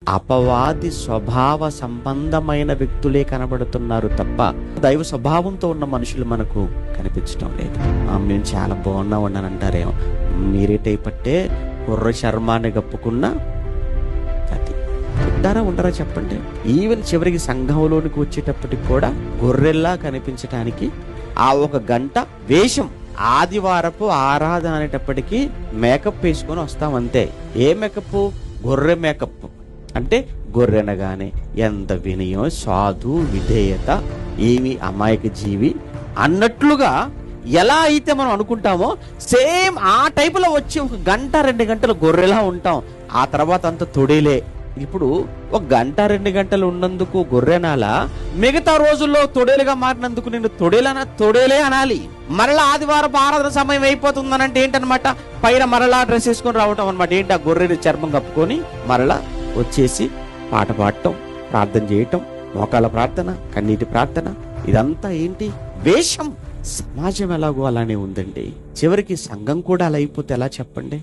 అపవాది స్వభావ సంబంధమైన వ్యక్తులే కనబడుతున్నారు తప్ప దైవ స్వభావంతో ఉన్న మనుషులు మనకు కనిపించడం లేదు. మేము చాలా బాగున్నా ఉన్నానంటారేమో. మీరేటై పట్టే కుర్ర శర్మాన్ని కప్పుకున్న అది ఉంటారా ఉండరా చెప్పండి. ఈవెన్ చివరికి సంఘంలోనికి వచ్చేటప్పటికి కూడా గొర్రెల్లా కనిపించడానికి ఆ ఒక గంట వేషం, ఆదివారపు ఆరాధన అనేటప్పటికీ మేకప్ వేసుకొని వస్తాం అంతే. ఏ మేకప్? గొర్రె మేకప్. అంటే గొర్రెనగానే ఎంత వినయం, సాధు, విధేయత, ఏమి అమాయక జీవి అన్నట్లుగా ఎలా అయితే మనం అనుకుంటామో సేమ్ ఆ టైపులో వచ్చి ఒక గంట 2 గంటలు గొర్రెలా ఉంటాం. ఆ తర్వాత అంత తొడేలే. ఇప్పుడు ఒక గంట 2 గంటలు ఉన్నందుకు గొర్రెనాలా, మిగతా రోజుల్లో తొడేలుగా మారినందుకు నేను తొడేలే అనాలి. మరలా ఆదివారం ఆరాధన సమయం అయిపోతుందనంటే ఏంటనమాట, పైన మరలా డ్రెస్ వేసుకొని రావటం అనమాట. ఏంటి ఆ గొర్రెని చర్మం కప్పుకొని మరలా వచ్చేసి పాట పాడటం, ప్రార్థన చేయటం, మోకాళ్ళ ప్రార్థన, కన్నీటి ప్రార్థన, ఇదంతా ఏంటి? వేషం. సమాజం ఎలాగో అలానే ఉందండి. చివరికి సంఘం కూడా అలా అయిపోతే ఎలా చెప్పండి?